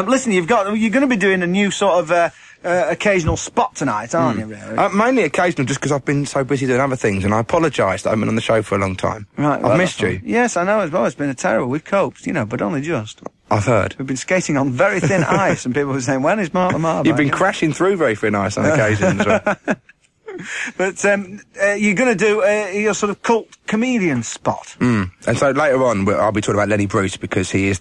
Listen, you're going to be doing a new sort of occasional spot tonight, aren't you? Really? Mainly occasional, just because I've been so busy doing other things, and I apologise that I haven't been on the show for a long time. Right, I've missed you. Yes, I know as well. It's been a terrible. We've coped, but only just. I've heard. We've been skating on very thin ice, and people were saying, "When is Mark Lamarr?" You've been crashing through very thin ice on occasion as well. But you're going to do your sort of cult comedian spot. And so later on, I'll be talking about Lenny Bruce, because he is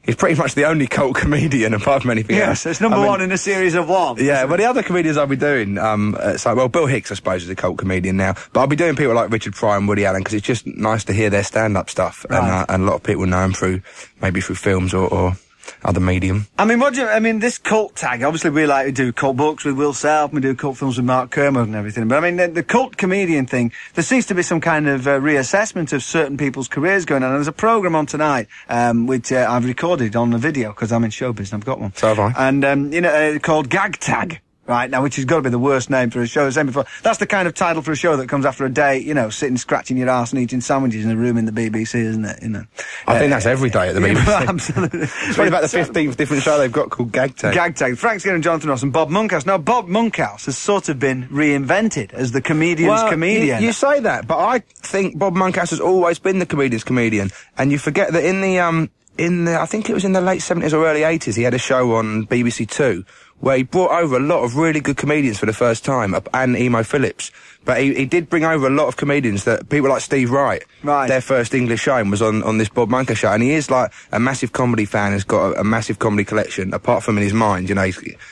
he's pretty much the only cult comedian apart from anything else. Yes, it's number one in a series of one. Yeah, well, the other comedians I'll be doing, Bill Hicks, I suppose, is a cult comedian now, but I'll be doing people like Richard Pryor and Woody Allen, because it's just nice to hear their stand-up stuff, right. And a lot of people know him through films or other medium. I mean, this cult tag, obviously we like to do cult books with Will Self, we do cult films with Mark Kermode and everything, but I mean, the cult comedian thing, there seems to be some kind of reassessment of certain people's careers going on, and there's a programme on tonight, which I've recorded on the video, because I'm in showbiz and I've got one. So have I. And, called Gag Tag. Right, now, which has got to be the worst name for a show. As I said before, that's the kind of title for a show that comes after a day, sitting scratching your arse and eating sandwiches in a room in the BBC, isn't it? I think that's every day at the BBC. Well, absolutely. It's probably about the 15th different show they've got called Gag Tag. Gag Tag. Frank Skinner and Jonathan Ross and Bob Monkhouse. Now, Bob Monkhouse has sort of been reinvented as the comedian's comedian. You say that, but I think Bob Monkhouse has always been the comedian's comedian, and you forget that in the I think it was in the late 70s or early 80s, he had a show on BBC Two, where he brought over a lot of really good comedians for the first time, and Emo Phillips. But he did bring over a lot of comedians that people like Steve Wright. Right. Their first English show was on this Bob Monkhouse show, and he is like a massive comedy fan, has got a massive comedy collection, apart from in his mind, he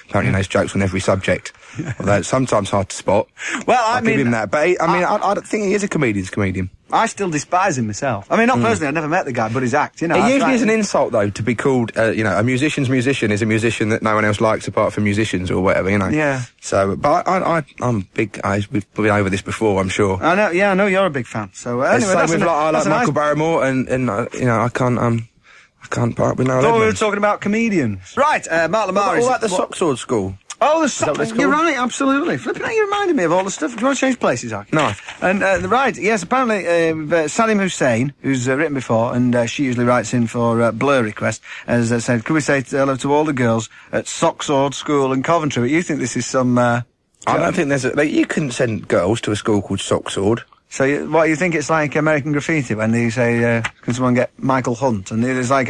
apparently knows jokes on every subject. Although it's sometimes hard to spot. Well, I'll give him that. But I don't think he is a comedian's comedian. I still despise him myself. I mean, not personally, I've never met the guy, but his act, It usually is an insult, though, to be called, a musician's musician is a musician that no one else likes apart from musicians or whatever, Yeah. So, but I'm big, we've been over this before, I'm sure. I know you're a big fan. So, anyway, I like Michael Barrymore, and I can't part with no. Thought we were talking about comedians. Right, Mark Lamarr is... All at the Sock Sword School. Oh, the Sock... You're right, absolutely. Flipping out, you reminded me of all the stuff. Do you want to change places, Archie? No. And, right, yes, apparently, Salim Hussein, who's written before, and she usually writes in for Blur Request, has said, could we say hello to all the girls at Sock Sword School in Coventry? But you think this is some... I don't think there's you couldn't send girls to a school called Sock Sword. So, you think it's like American Graffiti when they say, can someone get Michael Hunt? And there's like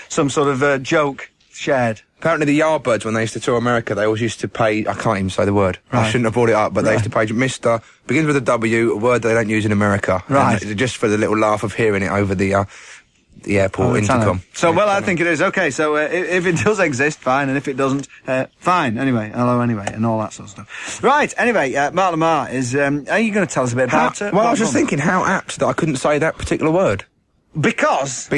some sort of joke shared. Apparently the Yardbirds, when they used to tour America, they always used to pay, I can't even say the word. Right. I shouldn't have brought it up, but they used to pay Mr. Begins with a W, a word that they don't use in America. Right. Just for the little laugh of hearing it over the airport intercom. So, I think it is. Okay, so if it does exist, fine, and if it doesn't, fine. Anyway, hello anyway, and all that sort of stuff. Right, anyway, Mark Lamarr is, are you going to tell us a bit about it? Well, I was just thinking how apt that I couldn't say that particular word. Because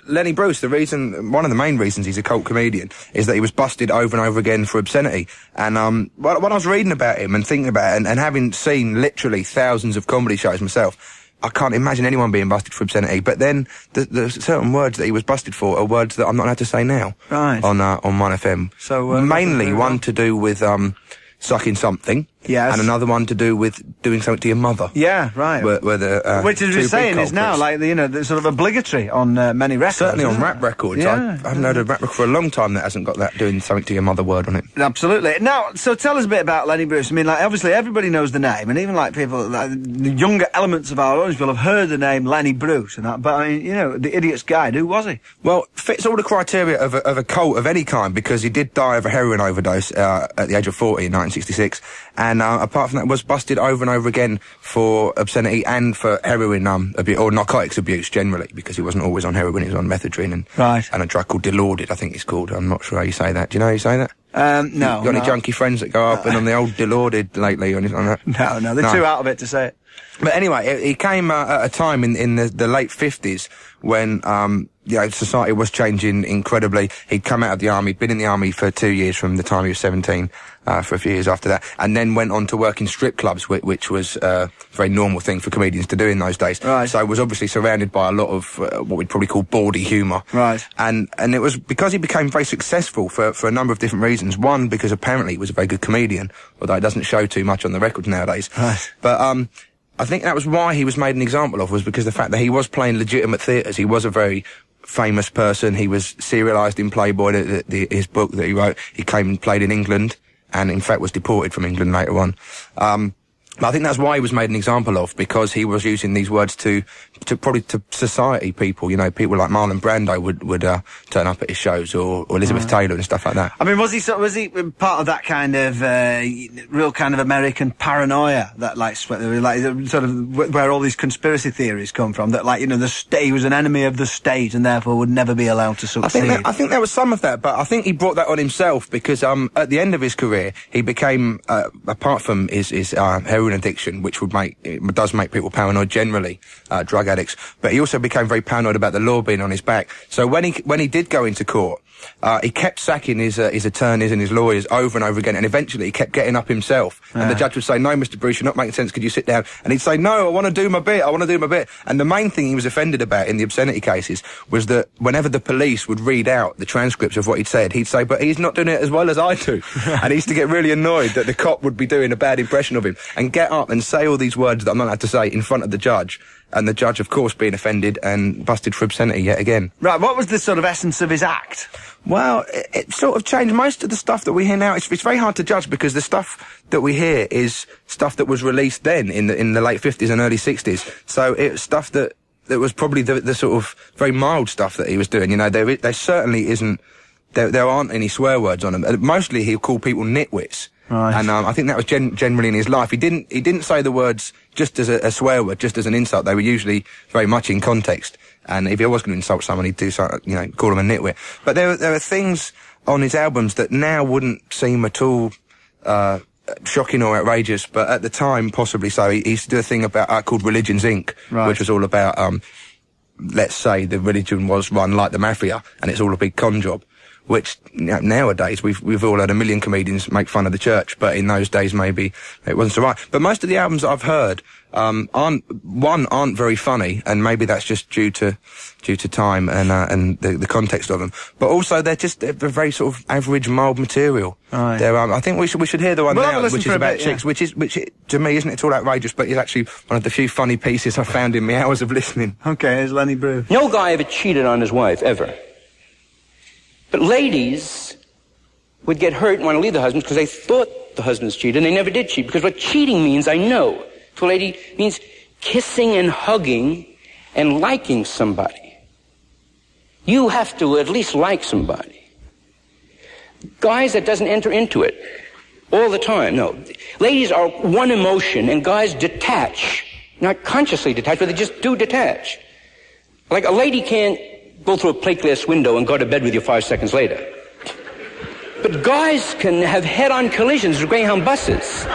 Lenny Bruce, one of the main reasons he's a cult comedian is that he was busted over and over again for obscenity. And, when I was reading about him and thinking about it and having seen literally thousands of comedy shows myself, I can't imagine anyone being busted for obscenity. But then the certain words that he was busted for are words that I'm not allowed to say now. Right. On 1FM. So, mainly one to do with, sucking something. Yes. And another one to do with doing something to your mother. Yeah, right. Which as we're saying is now like, the sort of obligatory on many records. Certainly on rap records. Yeah. I haven't heard a rap record for a long time that hasn't got that doing something to your mother word on it. Absolutely. Now, so tell us a bit about Lenny Bruce. I mean, like, obviously everybody knows the name, and even like people, like, the younger elements of our audience will have heard the name Lenny Bruce and that, but I mean, the Idiot's Guide, who was he? Well, fits all the criteria of a cult of any kind, because he did die of a heroin overdose, at the age of 40 in 1966, and, apart from that, was busted over and over again for obscenity and for heroin abuse, or narcotics abuse generally, because he wasn't always on heroin, he was on methadone and a drug called Dilaudid, I think it's called. I'm not sure how you say that. Do you know how you say that? No. You got any junkie friends that go up and on the old Dilaudid lately or anything like that? No, they're too out of it to say it. But anyway, he came at a time in the late 50s when, society was changing incredibly. He'd come out of the army, been in the army for 2 years from the time he was 17, for a few years after that, and then went on to work in strip clubs, which was a very normal thing for comedians to do in those days. Right. So was obviously surrounded by a lot of what we'd probably call bawdy humour. Right. And it was because he became very successful for a number of different reasons. One, because apparently he was a very good comedian, although it doesn't show too much on the records nowadays. Right. But I think that was why he was made an example of, was because the fact that he was playing legitimate theatres. He was a very famous person. He was serialised in Playboy, his book that he wrote. He came and played in England, and in fact was deported from England later on. I think that's why he was made an example of, because he was using these words to probably to society people. You know, people like Marlon Brando would turn up at his shows, or Elizabeth Taylor and stuff like that. I mean, was he part of that kind of real kind of American paranoia that like sort of where all these conspiracy theories come from? That, like, you know, he was an enemy of the state and therefore would never be allowed to succeed. I think there was some of that, but I think he brought that on himself because at the end of his career he became apart from his heroin addiction, which does make people paranoid generally, drug addicts, but he also became very paranoid about the law being on his back. So when he did go into court, he kept sacking his attorneys and his lawyers over and over again, and eventually he kept getting up himself. And the judge would say, "No, Mr. Bruce, you're not making sense. Could you sit down?" And he'd say, "No, I want to do my bit. I want to do my bit." And the main thing he was offended about in the obscenity cases was that whenever the police would read out the transcripts of what he'd say, "But he's not doing it as well as I do." And he used to get really annoyed that the cop would be doing a bad impression of him and get up and say all these words that I'm not allowed to say in front of the judge. And the judge, of course, being offended and busted for obscenity yet again. Right, what was the sort of essence of his act? Well, it sort of changed. Most of the stuff that we hear now, it's very hard to judge because the stuff that we hear is stuff that was released then in the late 50s and early 60s. So it's stuff that was probably the sort of very mild stuff that he was doing. You know, there certainly isn't, there aren't any swear words on him. Mostly he'll call people nitwits. Right. And I think that was generally in his life. He didn't say the words just as a swear word, just as an insult. They were usually very much in context. And if he was going to insult someone, he'd do something, you know, call him a nitwit. But there are things on his albums that now wouldn't seem at all shocking or outrageous, but at the time possibly so. He used to do a thing about called Religions Inc., right, which was all about let's say the religion was run like the mafia, and it's all a big con job. Which, you know, nowadays we've all had a million comedians make fun of the church, but in those days maybe it wasn't so right. But most of the albums that I've heard aren't very funny, and maybe that's just due to time and the context of them. But also they're very sort of average, mild material. Right. I think we should hear the one now, which is about chicks, which to me isn't at all outrageous, but it's actually one of the few funny pieces I found in my hours of listening. Okay, here's Lenny Bruce. No guy ever cheated on his wife, ever. But ladies would get hurt and want to leave the husbands because they thought the husbands cheated, and they never did cheat. Because what cheating means, I know. To a lady, means kissing and hugging and liking somebody. You have to at least like somebody. Guys, that doesn't enter into it all the time. No. Ladies are one emotion, and guys detach. Not consciously detach, but they just do detach. Like a lady can't go through a plate glass window and go to bed with you 5 seconds later. But guys can have head-on collisions with Greyhound buses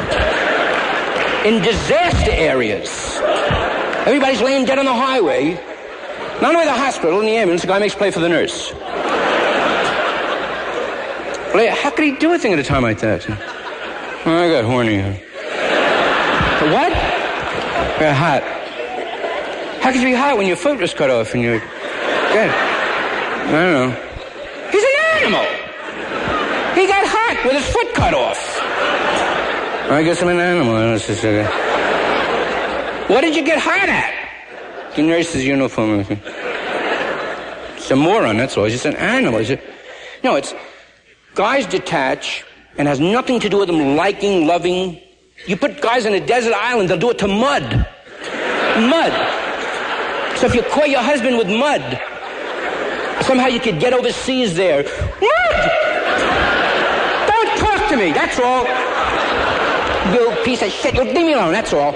in disaster areas. Everybody's laying dead on the highway. Not only the hospital, in the ambulance, the guy makes play for the nurse. How could he do a thing at a time like that? Oh, I got horny. What? I got hot. How could you be hot when your foot was cut off and you're... Good. I don't know. He's an animal. He got hot with his foot cut off. I guess I'm an animal. What did you get hot at? The nurse's uniform. It's a moron, that's all. He's just an animal. No, it's... Guys detach and has nothing to do with them liking, loving. You put guys on a desert island, they'll do it to mud. Mud. So if you caught your husband with mud... Somehow you could get overseas there. Mud! Don't talk to me, that's all. You piece of shit, you leave me alone, that's all.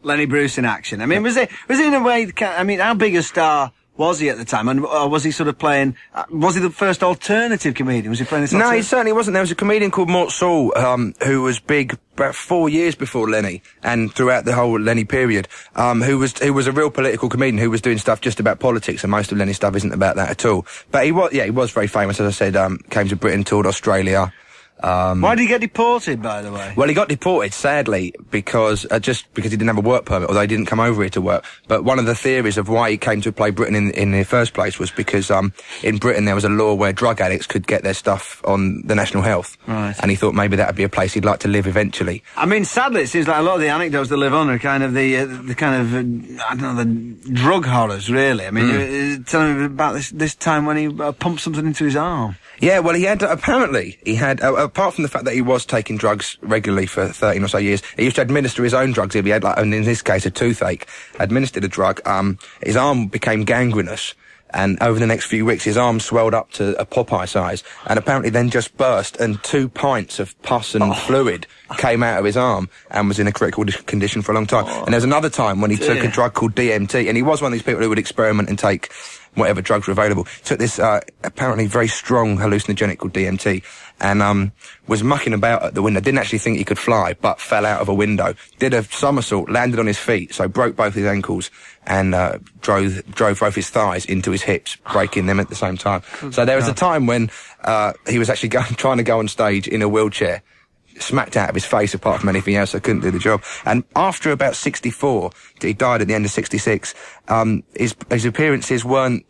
Lenny Bruce in action. I mean, was he in a way, I mean, how big a star was he at the time? And was he sort of playing, was he the first alternative comedian? Was he playing this? No, he certainly wasn't. There was a comedian called Mort Saul, who was big about 4 years before Lenny, and throughout the whole Lenny period, who was a real political comedian who was doing stuff just about politics, and most of Lenny's stuff isn't about that at all. But he was very famous, as I said, came to Britain, toured Australia, Why did he get deported, by the way? Well, he got deported, sadly, because just because he didn't have a work permit, although he didn't come over here to work. But one of the theories of why he came to play Britain in the first place was because in Britain there was a law where drug addicts could get their stuff on the National Health. Right. And he thought maybe that would be a place he'd like to live eventually. I mean, sadly, it seems like a lot of the anecdotes that live on are kind of the kind of, I don't know, the drug horrors, really. I mean, tell me about this time when he pumped something into his arm. Yeah, well, apparently, apart from the fact that he was taking drugs regularly for 13 or so years, he used to administer his own drugs. He had, like, in this case, a toothache, administered a drug, his arm became gangrenous, and over the next few weeks, his arm swelled up to a Popeye size, and apparently then just burst, and 2 pints of pus and fluid came out of his arm, and was in a critical condition for a long time. And there's another time when he took a drug called DMT, and he was one of these people who would experiment and take whatever drugs were available. Took this apparently very strong hallucinogenic called DMT, and was mucking about at the window. Didn't actually think he could fly, but fell out of a window. Did a somersault, landed on his feet, so broke both his ankles, and drove both his thighs into his hips, breaking them at the same time. So there was a time when he was actually trying to go on stage in a wheelchair, smacked out of his face apart from anything else, so couldn't do the job. And after about 64, he died at the end of 66, his appearances weren't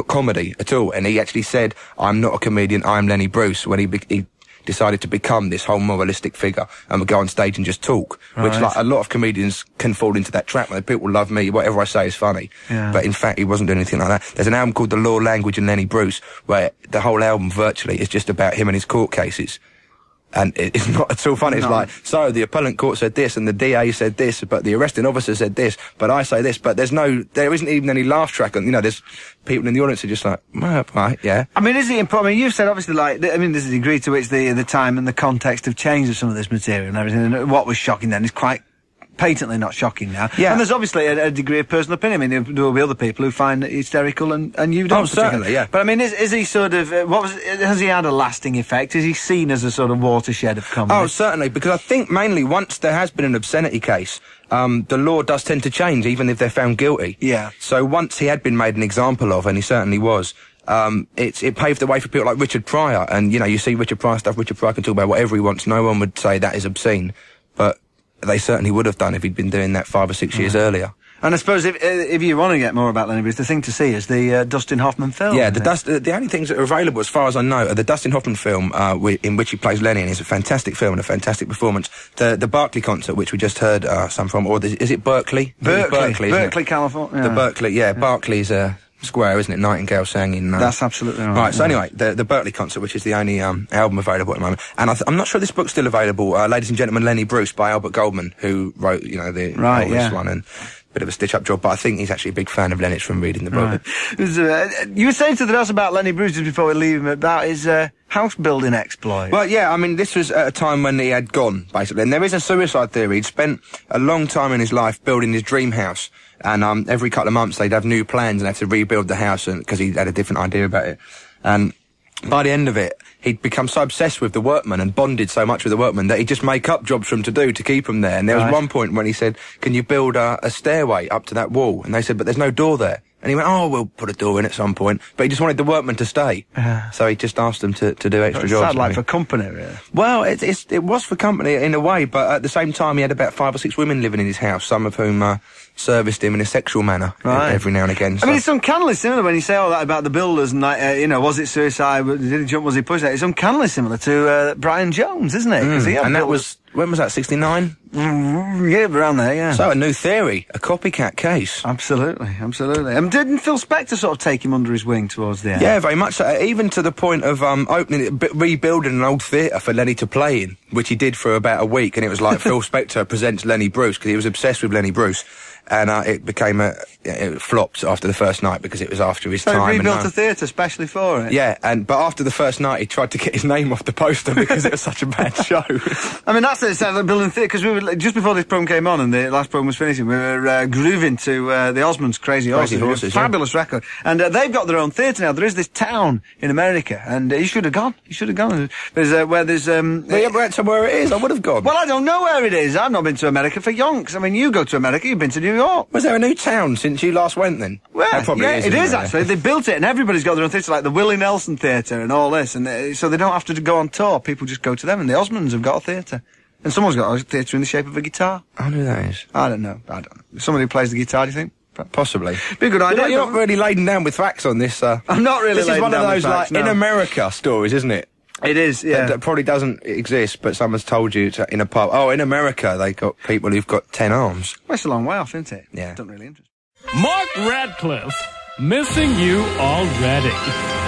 comedy at all, and he actually said, "I'm not a comedian, I'm Lenny Bruce," when he decided to become this whole moralistic figure and would go on stage and just talk, which, like, a lot of comedians can fall into that trap. Like, people love me, whatever I say is funny. Yeah. But in fact, he wasn't doing anything like that. There's an album called The Law, Language and Lenny Bruce, where the whole album virtually is just about him and his court cases. And it's not at all funny. It's like, so the appellant court said this, and the DA said this, but the arresting officer said this, but I say this, but there isn't even any laugh track, and, there's people in the audience who are just like, well, right, yeah. I mean, is it important? I mean, you've said, obviously, like, I mean, there's a degree to which the time and the context have changed of some of this material and everything, and what was shocking then is quite patently not shocking now. Yeah. And there's obviously a degree of personal opinion. I mean, there will be other people who find it hysterical, and you don't. Oh, certainly, yeah. But I mean, is he sort of, has he had a lasting effect? Is he seen as a sort of watershed of comedy? Oh, certainly, because I think mainly once there has been an obscenity case, the law does tend to change, even if they're found guilty. Yeah. So once he had been made an example of, and he certainly was, it paved the way for people like Richard Pryor, and, you see Richard Pryor stuff, Richard Pryor can talk about whatever he wants, no one would say that is obscene, but they certainly would have done if he'd been doing that 5 or 6 years earlier. And I suppose if you want to get more about Lenny Bruce, the thing to see is the Dustin Hoffman film. Yeah, the only things that are available, as far as I know, are the Dustin Hoffman film, in which he plays Lenny, and it's a fantastic film and a fantastic performance. The Berkeley concert, which we just heard some from, or is it Berkeley? Berkeley, California. The Berkeley, yeah. Berkeley's square, isn't it? Nightingale sang in... That's absolutely right. Right, so anyway, the Berkeley concert, which is the only album available at the moment. And I'm not sure this book's still available. Ladies and Gentlemen, Lenny Bruce by Albert Goldman, who wrote, the Elvis one, and bit of a stitch-up job, but I think he's actually a big fan of Lenny's from reading the book. Right. You were saying something else about Lenny Bruce just before we leave him, about his house-building exploit. Well, yeah, I mean, this was at a time when he had gone, basically. And there is a suicide theory. He'd spent a long time in his life building his dream house. And every couple of months they'd have new plans and have to rebuild the house, because he had a different idea about it. And by the end of it, he'd become so obsessed with the workmen and bonded so much with the workmen that he'd just make up jobs for them to do to keep them there. And there was one point when he said, "Can you build a stairway up to that wall?" And they said, "But there's no door there." And he went, "Oh, we'll put a door in at some point." But he just wanted the workmen to stay. So he just asked them to do extra jobs. Sounds like for company, really. Well, it was for company in a way, but at the same time he had about 5 or 6 women living in his house, some of whom serviced him in a sexual manner every now and again. So. I mean, it's uncannily similar when you say all that about the builders and, was it suicide, did he jump, was he pushed out? It's uncannily similar to Brian Jones, isn't it? And that was, when was that, 69? Yeah, around there, yeah. So a new theory, a copycat case. Absolutely. Didn't Phil Spector sort of take him under his wing towards the end? Yeah, very much so. Even to the point of rebuilding an old theatre for Lenny to play in, which he did for about a week, and it was like Phil Spector presents Lenny Bruce, because he was obsessed with Lenny Bruce. And it became it flopped after the first night because it was after his time. So he rebuilt a theatre specially for it? Yeah, but after the first night he tried to get his name off the poster because it was such a bad show. I mean, that's it, it sounds like building theatre, because we were, just before this programme came on and the last programme was finishing, we were grooving to the Osmonds' Crazy Horses. Fabulous record. And they've got their own theatre now. There is this town in America, and you should have gone. There's where there's... you ever went to where it is? I would have gone. Well, I don't know where it is. I've not been to America for yonks. I mean, you go to America, you've been to New New York. Was there a new town since you last went then? Well, There probably yeah, is, it isn't is there? actually. They built it and everybody's got their own theatre, like the Willie Nelson Theatre and all this, and so they don't have to go on tour. People just go to them, and the Osmonds have got a theatre. And someone's got a theatre in the shape of a guitar. I know who that is. I don't know. Somebody who plays the guitar, do you think? Possibly. Be a good idea. You're not really laden down with facts on this. I'm not really This is laden one of down with those, facts, like, no. in America stories, isn't it? It is, yeah. That probably doesn't exist, but someone's told you in a pub, oh, in America they got people who've got 10 arms. Well, it's a long way off, isn't it? Yeah. Don't really interest. Mark Radcliffe, missing you already.